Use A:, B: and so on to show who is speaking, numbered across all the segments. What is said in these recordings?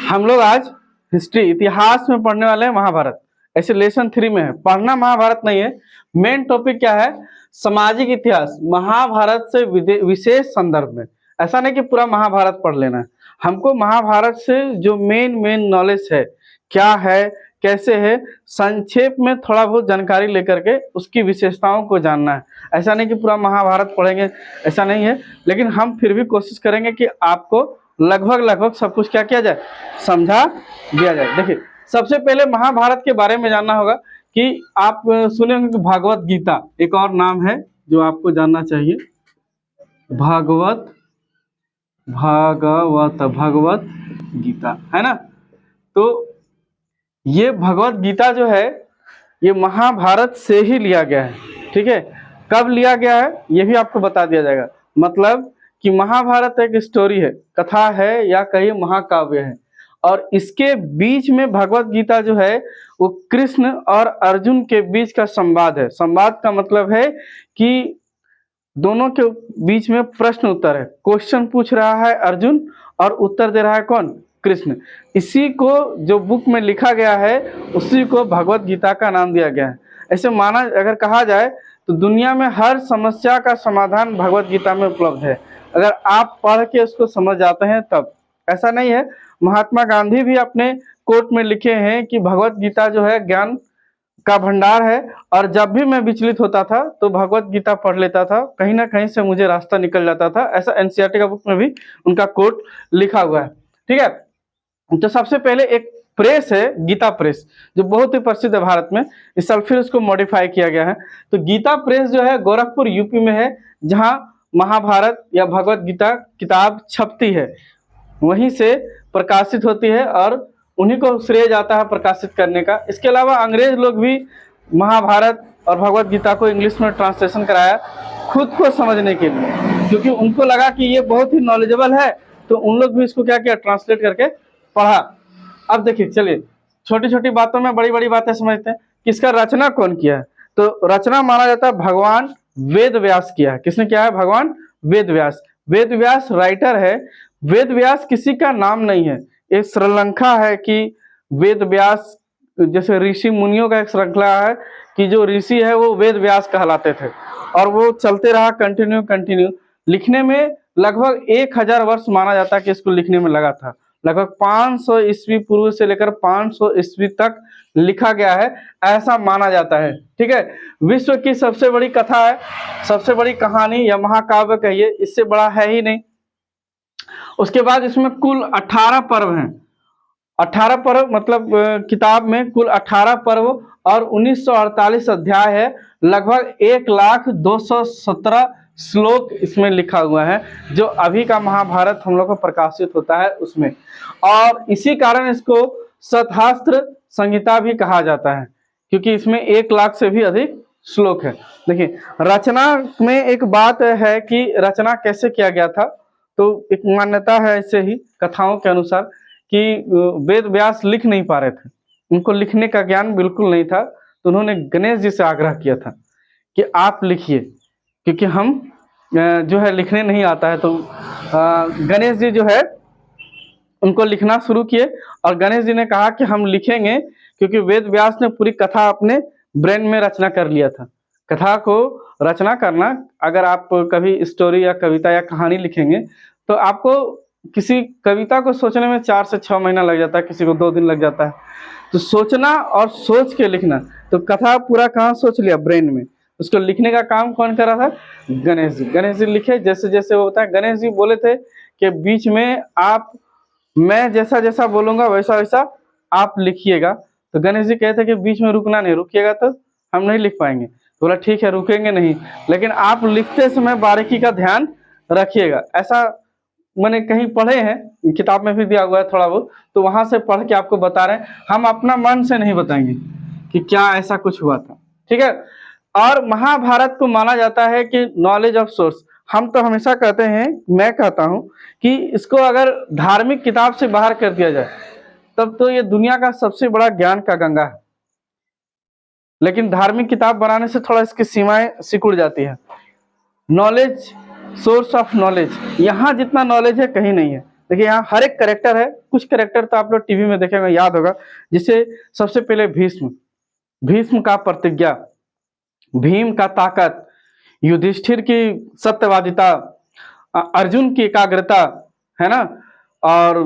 A: हम लोग आज हिस्ट्री इतिहास में पढ़ने वाले हैं महाभारत। ऐसे लेसन 3 में है, पढ़ना महाभारत नहीं है। मेन टॉपिक क्या है? सामाजिक इतिहास, महाभारत से विशेष संदर्भ में। ऐसा नहीं कि पूरा महाभारत पढ़ लेना है, हमको महाभारत से जो मेन नॉलेज है, क्या है, कैसे है, संक्षेप में थोड़ा बहुत जानकारी लेकर के उसकी विशेषताओं को जानना है। ऐसा नहीं कि पूरा महाभारत पढ़ेंगे, ऐसा नहीं है। लेकिन हम फिर भी कोशिश करेंगे कि आपको लगभग सब कुछ क्या किया जाए, समझा दिया जाए। देखिए, सबसे पहले महाभारत के बारे में जानना होगा कि आप सुने होंगे कि भागवत गीता एक और नाम है जो आपको जानना चाहिए। भगवत गीता है ना। तो ये भगवत गीता जो है ये महाभारत से ही लिया गया है। ठीक है, कब लिया गया है ये भी आपको बता दिया जाएगा। मतलब कि महाभारत एक स्टोरी है, कथा है, या कहीं महाकाव्य है, और इसके बीच में भगवत गीता जो है वो कृष्ण और अर्जुन के बीच का संवाद है। संवाद का मतलब है कि दोनों के बीच में प्रश्न उत्तर है। क्वेश्चन पूछ रहा है अर्जुन और उत्तर दे रहा है कौन? कृष्ण। इसी को जो बुक में लिखा गया है उसी को भगवत गीता का नाम दिया गया है। ऐसे माना अगर कहा जाए तो दुनिया में हर समस्या का समाधान भगवत गीता में उपलब्ध है, अगर आप पढ़ के उसको समझ जाते हैं तब। ऐसा नहीं है, महात्मा गांधी भी अपने कोट में लिखे हैं कि भगवत गीता जो है ज्ञान का भंडार है, और जब भी मैं विचलित होता था तो भगवत गीता पढ़ लेता था, कहीं ना कहीं से मुझे रास्ता निकल जाता था। ऐसा एनसीईआरटी का बुक में भी उनका कोट लिखा हुआ है। ठीक है, तो सबसे पहले एक प्रेस है गीता प्रेस, जो बहुत ही प्रसिद्ध है भारत में। इस साल फिर उसको मॉडिफाई किया गया है। तो गीता प्रेस जो है गोरखपुर यूपी में है, जहाँ महाभारत या भगवत गीता किताब छपती है, वहीं से प्रकाशित होती है और उन्हीं को श्रेय जाता है प्रकाशित करने का। इसके अलावा अंग्रेज लोग भी महाभारत और भगवत गीता को इंग्लिश में ट्रांसलेशन कराया खुद को समझने के लिए, क्योंकि उनको लगा कि ये बहुत ही नॉलेजेबल है, तो उन लोग भी इसको क्या किया, ट्रांसलेट करके पढ़ा। अब देखिए, चलिए छोटी छोटी बातों में बड़ी बड़ी बातें समझते हैं कि इसका रचना कौन किया है। तो रचना माना जाता है भगवान वेद व्यास किया है। किसने किया है? भगवान वेद व्यास। वेद व्यास राइटर है। वेद व्यास किसी का नाम नहीं है, एक श्रृंखला है कि वेद व्यास, जैसे ऋषि मुनियों का एक श्रृंखला है कि जो ऋषि है वो वेद व्यास कहलाते थे, और वो चलते रहा कंटिन्यू। लिखने में लगभग 1000 वर्ष माना जाता है कि इसको लिखने में लगा था। लगभग 500 ईस्वी पूर्व से लेकर 500 ईस्वी तक लिखा गया है, ऐसा माना जाता है। ठीक है, विश्व की सबसे बड़ी कथा है, सबसे बड़ी कहानी या महाकाव्य कहिए, इससे बड़ा है ही नहीं। उसके बाद इसमें कुल 18 पर्व हैं। 18 पर्व मतलब किताब में कुल 18 पर्व और 1948 अध्याय है। लगभग 1,02,17 श्लोक इसमें लिखा हुआ है, जो अभी का महाभारत हम लोग को प्रकाशित होता है उसमें। और इसी कारण इसको शतहस्त्र संहिता भी कहा जाता है, क्योंकि इसमें 1,00,000 से भी अधिक श्लोक है। देखिए, रचना में एक बात है कि रचना कैसे किया गया था। तो एक मान्यता है ऐसे ही कथाओं के अनुसार कि वेद व्यास लिख नहीं पा रहे थे, उनको लिखने का ज्ञान बिल्कुल नहीं था, तो उन्होंने गणेश जी से आग्रह किया था कि आप लिखिए, क्योंकि हम जो है लिखने नहीं आता है। तो गणेश जी जो है उनको लिखना शुरू किए, और गणेश जी ने कहा कि हम लिखेंगे, क्योंकि वेद व्यास ने पूरी कथा अपने ब्रेन में रचना कर लिया था। कथा को रचना करना, अगर आप कभी स्टोरी या कविता या कहानी लिखेंगे तो आपको किसी कविता को सोचने में 4 से 6 महीना लग जाता है, किसी को 2 दिन लग जाता है। तो सोचना और सोच के लिखना, तो कथा पूरा कहाँ सोच लिया? ब्रेन में। उसको लिखने का काम कौन कर रहा था? गणेश जी। गणेश जी लिखे, जैसे जैसे वो होता है। गणेश जी बोले थे कि बीच में आप, मैं जैसा जैसा बोलूंगा वैसा वैसा आप लिखिएगा। तो गणेश जी कहते कि बीच में रुकना नहीं, रुकिएगा तो हम नहीं लिख पाएंगे। बोला ठीक है, रुकेंगे नहीं, लेकिन आप लिखते समय बारीकी का ध्यान रखिएगा। ऐसा मैंने कहीं पढ़े हैं, किताब में भी दिया हुआ है थोड़ा बहुत, तो वहां से पढ़ के आपको बता रहे हैं। हम अपना मन से नहीं बताएंगे कि क्या ऐसा कुछ हुआ था। ठीक है, और महाभारत को माना जाता है कि नॉलेज ऑफ सोर्स। हम तो हमेशा कहते हैं, मैं कहता हूं कि इसको अगर धार्मिक किताब से बाहर कर दिया जाए तब तो ये दुनिया का सबसे बड़ा ज्ञान का गंगा है। लेकिन धार्मिक किताब बनाने से थोड़ा इसकी सीमाएं सिकुड़ जाती है। नॉलेज, सोर्स ऑफ नॉलेज, यहाँ जितना नॉलेज है कहीं नहीं है। देखिए यहाँ हर एक करेक्टर है, कुछ करेक्टर तो आप लोग टीवी में देखेंगे, याद होगा। जिसे सबसे पहले भीष्म, भीष्म का प्रतिज्ञा, भीम का ताकत, युधिष्ठिर की सत्यवादिता, अर्जुन की एकाग्रता, है ना, और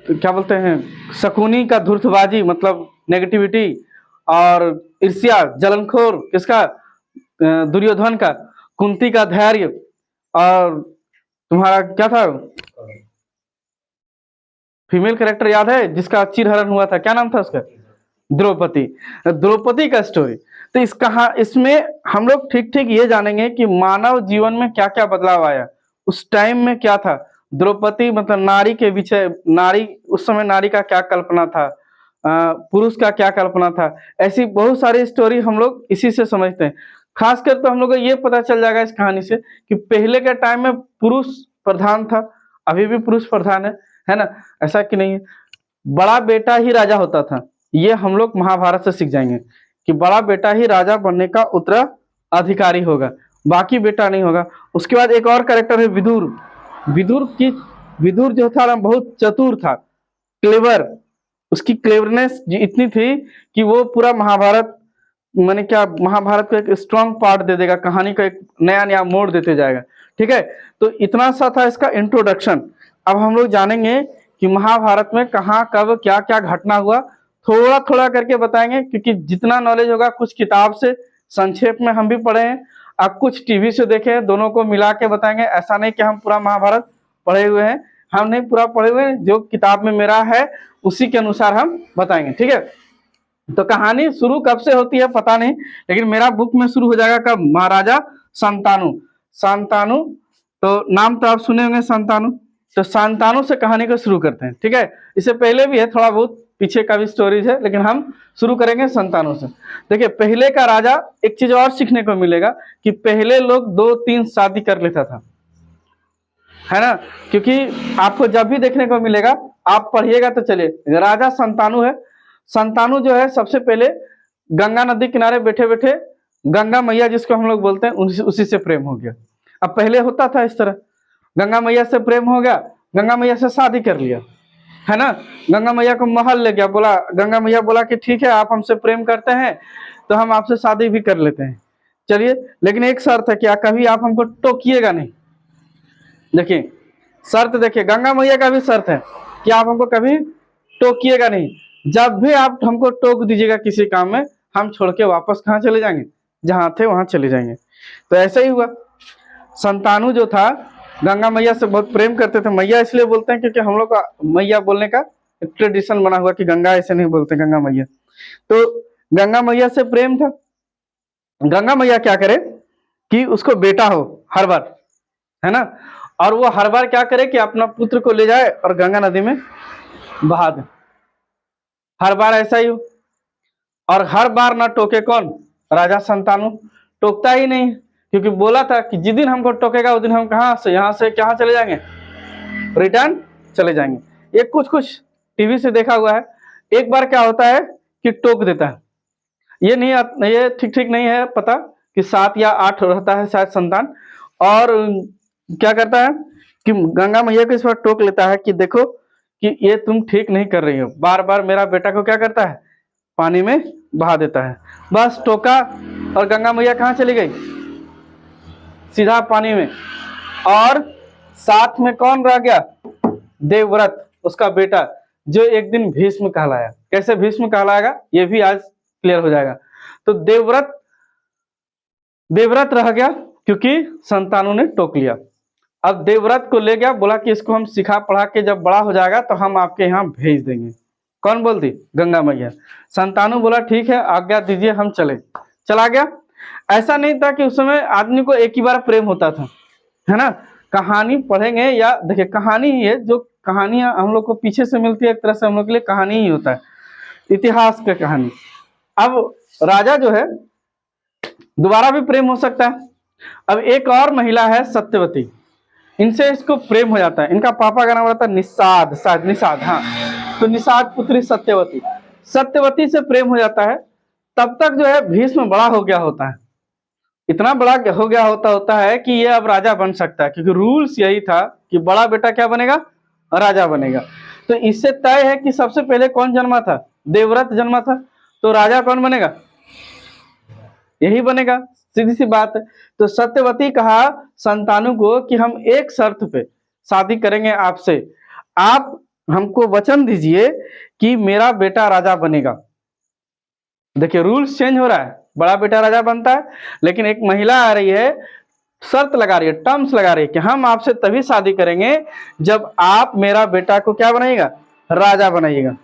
A: क्या बोलते हैं, शकुनी का धूर्तबाजी मतलब नेगेटिविटी, और ईर्ष्या जलनखोर किसका, दुर्योधन का, कुंती का धैर्य, और तुम्हारा क्या था, फीमेल कैरेक्टर याद है जिसका चिरहरण हुआ था, क्या नाम था उसका, द्रौपदी, द्रौपदी का स्टोरी। तो इसमें हम लोग ठीक ठीक ये जानेंगे कि मानव जीवन में क्या क्या बदलाव आया, उस टाइम में क्या था, द्रौपदी मतलब नारी के विषय, नारी उस समय नारी का क्या कल्पना था, पुरुष का क्या कल्पना था, ऐसी बहुत सारी स्टोरी हम लोग इसी से समझते हैं। खासकर तो हम लोग को ये पता चल जाएगा इस कहानी से कि पहले के टाइम में पुरुष प्रधान था, अभी भी पुरुष प्रधान है ना, ऐसा कि नहीं है। बड़ा बेटा ही राजा होता था, ये हम लोग महाभारत से सीख जाएंगे कि बड़ा बेटा ही राजा बनने का उत्तराधिकारी होगा, बाकी बेटा नहीं होगा। उसके बाद एक और कैरेक्टर है विदुर। विदुर जो था ना बहुत चतुर था, क्लेवर, उसकी क्लेवरनेस इतनी थी कि वो पूरा महाभारत माने क्या, महाभारत को एक स्ट्रॉन्ग पार्ट दे देगा, कहानी का एक नया नया मोड़ देते जाएगा। ठीक है, तो इतना सा था इसका इंट्रोडक्शन। अब हम लोग जानेंगे कि महाभारत में कहाँ कब क्या क्या घटना हुआ, थोड़ा थोड़ा करके बताएंगे, क्योंकि जितना नॉलेज होगा कुछ किताब से संक्षेप में हम भी पढ़े हैं, अब कुछ टीवी से देखे हैं, दोनों को मिला के बताएंगे। ऐसा नहीं कि हम पूरा महाभारत पढ़े हुए हैं, हम नहीं पूरा पढ़े हुए हैं, जो किताब में मेरा है उसी के अनुसार हम बताएंगे। ठीक है, तो कहानी शुरू कब से होती है पता नहीं, लेकिन मेरा बुक में शुरू हो जाएगा कब, महाराजा शांतनु। शांतनु तो नाम तो आप सुने होंगे, शांतनु। तो शांतनु से कहानी को शुरू करते हैं। ठीक है, इससे पहले भी है थोड़ा बहुत, पीछे का भी स्टोरीज है, लेकिन हम शुरू करेंगे शांतनु से। देखिए पहले का राजा, एक चीज और सीखने को मिलेगा कि पहले लोग 2-3 शादी कर लेता था, है ना, क्योंकि आपको जब भी देखने को मिलेगा, आप पढ़िएगा तो चलिए, राजा शांतनु है। शांतनु जो है सबसे पहले गंगा नदी किनारे बैठे बैठे गंगा मैया जिसको हम लोग बोलते हैं उसी से प्रेम हो गया। अब पहले होता था इस तरह, गंगा मैया से प्रेम हो गया, गंगा मैया से शादी कर लिया, है ना, गंगा मैया को महल ले गया, बोला, गंगा मैया बोला कि ठीक है आप हमसे प्रेम करते हैं तो हम आपसे शादी भी कर लेते हैं, चलिए, लेकिन एक शर्त है, क्या कभी आप हमको टोकिएगा नहीं। देखिए शर्त, देखिए गंगा मैया का भी शर्त है कि आप हमको कभी टोकिएगा नहीं, जब भी आप हमको टोक दीजिएगा किसी काम में, हम छोड़ के वापस कहाँ चले जाएंगे, जहां थे वहां चले जाएंगे। तो ऐसा ही हुआ, शांतनु जो था गंगा मैया से बहुत प्रेम करते थे। मैया इसलिए बोलते हैं क्योंकि हम लोग का मैया बोलने का ट्रेडिशन बना हुआ कि गंगा ऐसे नहीं बोलते, गंगा मैया। तो गंगा मैया से प्रेम था, गंगा मैया क्या करे कि उसको बेटा हो हर बार, है ना, और वो हर बार क्या करे कि अपना पुत्र को ले जाए और गंगा नदी में बहा दे, हर बार ऐसा ही हो। और हर बार ना टोके कौन, राजा शांतनु, टोकता ही नहीं, क्योंकि बोला था कि जिस दिन हमको टोकेगा उस दिन हम कहाँ से, यहाँ से कहाँ चले जाएंगे, रिटर्न चले जाएंगे। ये कुछ कुछ टीवी से देखा हुआ है। एक बार क्या होता है कि टोक देता है, ये नहीं, ये ठीक ठीक नहीं है पता कि 7 या 8 रहता है शायद संतान, और क्या करता है कि गंगा मैया को इस बार टोक लेता है कि देखो कि ये तुम ठीक नहीं कर रही हो, बार बार मेरा बेटा को क्या करता है, पानी में बहा देता है। बस टोका और गंगा मैया कहाँ चली गई, सीधा पानी में। और साथ में कौन रह गया, देवव्रत, उसका बेटा, जो एक दिन भीष्म कहलाया। कैसे भीष्म कहलाएगा ये भी आज क्लियर हो जाएगा। तो देवव्रत रह गया क्योंकि शांतनु ने टोक लिया। अब देवव्रत को ले गया, बोला कि इसको हम सिखा पढ़ा के जब बड़ा हो जाएगा तो हम आपके यहाँ भेज देंगे। कौन बोलती, गंगा मैया। शांतनु बोला ठीक है आज्ञा दीजिए हम चले, चला गया। ऐसा नहीं था कि उस समय आदमी को एक ही बार प्रेम होता था, है ना, कहानी पढ़ेंगे या देखिए कहानी ही है, जो कहानियां हम लोग को पीछे से मिलती है एक तरह से हम लोग के लिए कहानी ही होता है, इतिहास की कहानी। अब राजा जो है दोबारा भी प्रेम हो सकता है। अब एक और महिला है सत्यवती, इनसे इसको प्रेम हो जाता है। इनका पापा का नाम रहता है निषाद, शायद निषाद, हाँ, तो निषाद पुत्री सत्यवती, सत्यवती से प्रेम हो जाता है। तब तक जो है भीष्म बड़ा हो गया होता है, इतना बड़ा हो गया होता है कि ये अब राजा बन सकता है, क्योंकि रूल्स यही था कि बड़ा बेटा क्या बनेगा, राजा बनेगा। तो इससे तय है कि सबसे पहले कौन जन्मा था? देवव्रत जन्मा था। तो राजा कौन बनेगा? यही बनेगा, सीधी सी बात है। तो सत्यवती कहा संतानु को कि हम एक शर्त पे शादी करेंगे आपसे, आप हमको वचन दीजिए कि मेरा बेटा राजा बनेगा। देखिए रूल्स चेंज हो रहा है, बड़ा बेटा राजा बनता है, लेकिन एक महिला आ रही है, शर्त लगा रही है, टर्म्स लगा रही है कि हम आपसे तभी शादी करेंगे जब आप मेरा बेटा को क्या बनाइएगा? राजा बनाइएगा।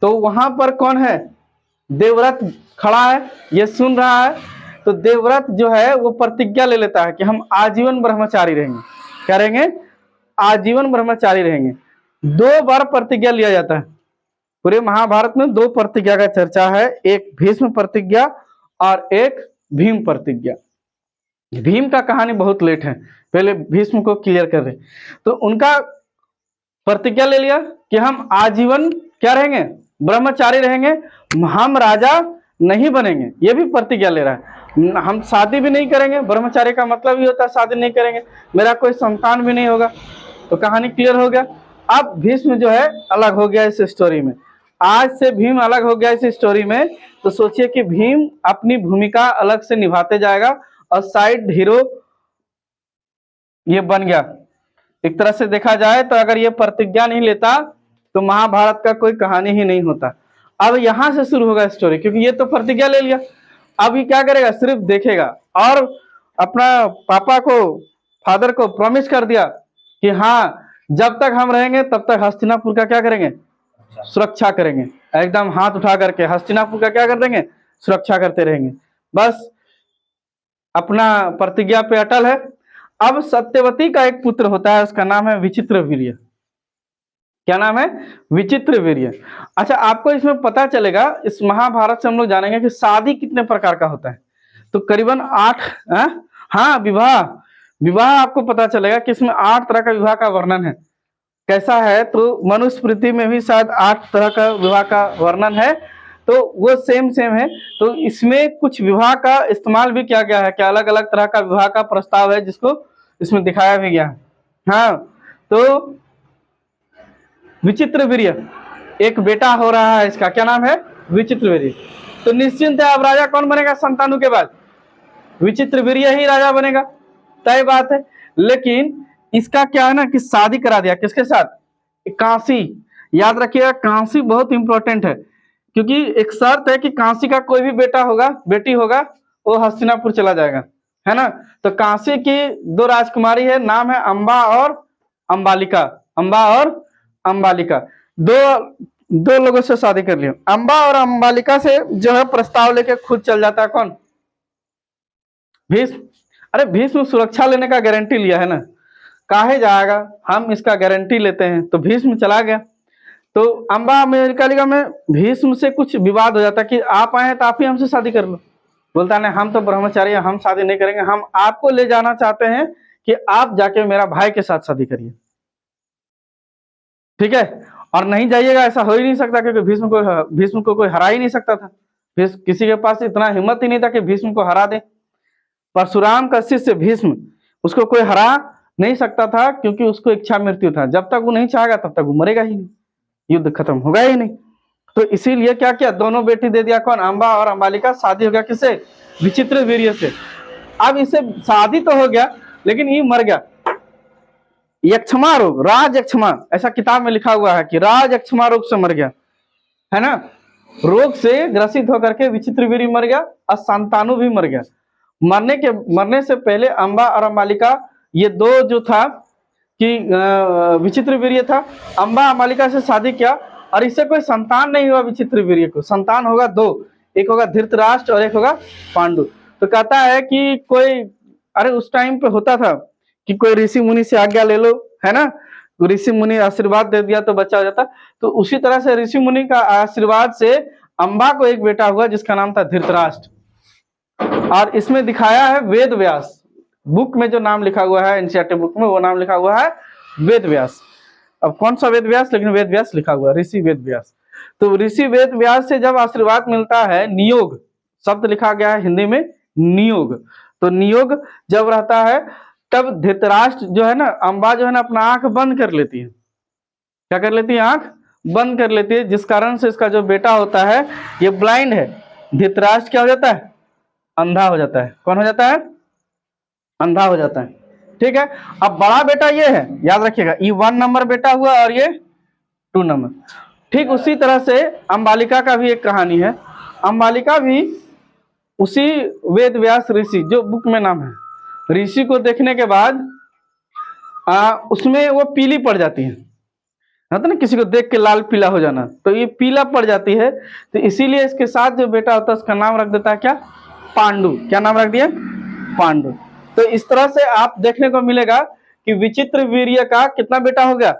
A: तो वहां पर कौन है? देवव्रत खड़ा है, ये सुन रहा है। तो देवव्रत जो है वो प्रतिज्ञा ले लेता है कि हम आजीवन ब्रह्मचारी रहेंगे। क्या रहेंगे? आजीवन ब्रह्मचारी रहेंगे। 2 बार प्रतिज्ञा लिया जाता है। पूरे महाभारत में 2 प्रतिज्ञा का चर्चा है, एक भीष्म प्रतिज्ञा और एक भीम प्रतिज्ञा। भीम का कहानी बहुत लेट है, पहले भीष्म को क्लियर कर रहे। तो उनका प्रतिज्ञा ले लिया कि हम आजीवन क्या रहेंगे? ब्रह्मचारी रहेंगे, हम राजा नहीं बनेंगे। ये भी प्रतिज्ञा ले रहा है, हम शादी भी नहीं करेंगे। ब्रह्मचारी का मतलब ही होता है शादी नहीं करेंगे, मेरा कोई संतान भी नहीं होगा। तो कहानी क्लियर हो गया। अब भीष्म जो है अलग हो गया इस स्टोरी में, आज से भीम अलग हो गया इस स्टोरी में। तो सोचिए कि भीम अपनी भूमिका अलग से निभाते जाएगा और साइड हीरो ये बन गया। एक तरह से देखा जाए तो अगर ये प्रतिज्ञा नहीं लेता तो महाभारत का कोई कहानी ही नहीं होता। अब यहां से शुरू होगा स्टोरी, क्योंकि ये तो प्रतिज्ञा ले लिया। अब ये क्या करेगा? सिर्फ देखेगा और अपना पापा को, फादर को प्रॉमिस कर दिया कि हाँ जब तक हम रहेंगे तब तक हस्तिनापुर का क्या करेंगे? सुरक्षा करेंगे। एकदम हाथ उठा करके हस्तिनापुर का क्या कर देंगे? सुरक्षा करते रहेंगे। बस अपना प्रतिज्ञा पे अटल है। अब सत्यवती का एक पुत्र होता है, उसका नाम है विचित्रवीर्य। क्या नाम है? विचित्रवीर्य। अच्छा, आपको इसमें पता चलेगा, इस महाभारत से हम लोग जानेंगे कि शादी कितने प्रकार का होता है। तो करीबन 8, हाँ विवाह, विवाह आपको पता चलेगा कि इसमें 8 तरह का विवाह का वर्णन है। कैसा है? तो मनुस्मृति में भी शायद 8 तरह का विवाह का वर्णन है, तो वो सेम है। तो इसमें कुछ विवाह का इस्तेमाल भी किया गया है कि अलग अलग तरह का विवाह का प्रस्ताव है जिसको इसमें दिखाया भी गया है। हाँ, तो विचित्रवीर्य एक बेटा हो रहा है, इसका क्या नाम है? विचित्रवीर्य। तो निश्चिंत है अब राजा कौन बनेगा संतानु के बाद? विचित्रवीर्य ही राजा बनेगा, तय बात है। लेकिन इसका क्या है ना कि शादी करा दिया किसके साथ? काशी। याद रखिएगा काशी बहुत इंपॉर्टेंट है, क्योंकि एक शर्त है कि काशी का कोई भी बेटा होगा, बेटी होगा, वो हस्तिनापुर चला जाएगा, है ना। तो काशी की 2 राजकुमारी है, नाम है अंबा और अंबालिका। अंबा और अंबालिका, दो लोगों से शादी कर लिया। अंबा और अंबालिका से जो है प्रस्ताव लेके खुद चल जाता है कौन? भीष्म। अरे भीष्म सुरक्षा लेने का गारंटी लिया है ना, काहे जाएगा, हम इसका गारंटी लेते हैं। तो भीष्म चला गया। तो अंबा अंबालिका में भीष्म से कुछ विवाद हो जाता कि आप आए हैं तो आप ही हमसे शादी कर लो। बोलता नहीं, हम तो ब्रह्मचारी हैं, हम शादी नहीं करेंगे, हम आपको ले जाना चाहते हैं कि आप जाके मेरा भाई के साथ शादी करिए। ठीक है, और नहीं जाइएगा, ऐसा हो ही नहीं सकता, क्योंकि भीष्म को कोई हरा ही नहीं सकता था। किसी के पास इतना हिम्मत ही नहीं था कि भीष्म को हरा दे। परशुराम का शिष्य भीष्म, उसको कोई हरा नहीं सकता था, क्योंकि उसको इच्छा मृत्यु था। जब तक वो नहीं चाहेगा तब तक वो मरेगा ही नहीं, युद्ध खत्म होगा ही नहीं। तो इसीलिए क्या किया, दोनों बेटी दे दिया। कौन? अंबा और अंबालिका। शादी हो गया किससे? विचित्रवीर्य से। अब इसे शादी तो हो गया, लेकिन ये मर गया। यक्षमा रोग, राज यक्षमा, ऐसा किताब में लिखा हुआ है कि राज यक्षमा रोग से मर गया, है ना। रोग से ग्रसित होकर के विचित्रवीर्य मर गया और संतानु भी मर गया। मरने से पहले अंबा और अंबालिका, ये 2 जो था कि विचित्रवीर्य था, अंबा अंबालिका से शादी किया और इससे कोई संतान नहीं हुआ। विचित्रवीर्य को संतान होगा 2, एक होगा धृतराष्ट्र और एक होगा पांडु। तो कहता है कि कोई, अरे उस टाइम पे होता था कि कोई ऋषि मुनि से आज्ञा ले लो, है ना, ऋषि मुनि आशीर्वाद दे दिया तो बच्चा हो जाता। तो उसी तरह से ऋषि मुनि का आशीर्वाद से अंबा को एक बेटा हुआ जिसका नाम था धृतराष्ट्र। और इसमें दिखाया है वेद व्यास, बुक में जो नाम लिखा हुआ है एनसीईआरटी बुक में, वो नाम लिखा हुआ है वेद व्यास। अब कौन सा वेद व्यास, लेकिन वेद व्यास लिखा हुआ है, ऋषि वेद व्यास। तो ऋषि वेद व्यास से जब आशीर्वाद मिलता है, नियोग शब्द लिखा गया है हिंदी में, नियोग। तो नियोग जब रहता है तब धृतराष्ट्र जो है ना, अम्बा जो है ना अपना आंख बंद कर लेती है। क्या कर लेती है? आंख बंद कर लेती है, जिस कारण से इसका जो बेटा होता है ये ब्लाइंड है। धृतराष्ट्र क्या हो जाता है? अंधा हो जाता है। कौन हो जाता है? अंधा हो जाता है। ठीक है, अब बड़ा बेटा ये है, याद रखिएगा, ये 1 नंबर बेटा हुआ और ये 2 नंबर। ठीक उसी तरह से अंबालिका का भी एक कहानी है। अंबालिका भी उसी वेद व्यास ऋषि, जो बुक में नाम है, ऋषि को देखने के बाद उसमें वो पीली पड़ जाती है, तो ना किसी को देख के लाल पीला हो जाना, तो ये पीला पड़ जाती है। तो इसीलिए इसके साथ जो बेटा होता है उसका नाम रख देता है क्या? पांडु। क्या नाम रख दिया? पांडु। तो इस तरह से आप देखने को मिलेगा कि विचित्र वीर्य का कितना बेटा हो गया?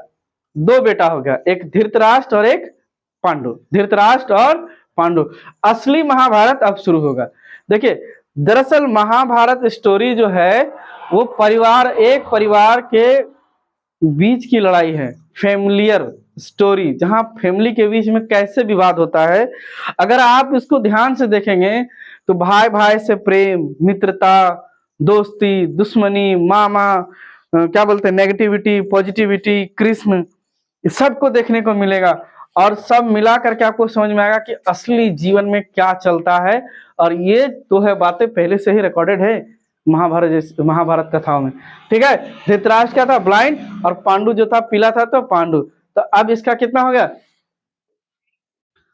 A: 2 बेटा हो गया, एक धृतराष्ट्र और एक पांडु। धृतराष्ट्र और पांडु। असली महाभारत अब शुरू होगा। देखिए, दरअसल महाभारत स्टोरी जो है वो एक परिवार के बीच की लड़ाई है, फैमिलियर स्टोरी, जहां फैमिली के बीच में कैसे विवाद होता है। अगर आप इसको ध्यान से देखेंगे तो भाई भाई से प्रेम, मित्रता, दोस्ती, दुश्मनी, मामा, क्या बोलते हैं, नेगेटिविटी, पॉजिटिविटी, कृष्ण, सबको देखने को मिलेगा। और सब मिला करके आपको समझ में आएगा कि असली जीवन में क्या चलता है। और ये तो है बातें पहले से ही रिकॉर्डेड है महाभारत कथाओं में। ठीक है, धृतराष्ट्र क्या था? ब्लाइंड, और पांडु जो था पीला था, तो पांडु। तो अब इसका कितना हो गया?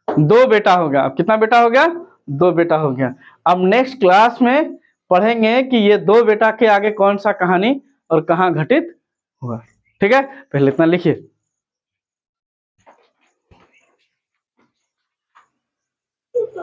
A: 2 बेटा हो गया। अब कितना बेटा हो गया? 2 बेटा हो गया। अब नेक्स्ट क्लास में पढ़ेंगे कि ये 2 बेटा के आगे कौन सा कहानी और कहाँ घटित हुआ। ठीक है, पहले इतना लिखिए।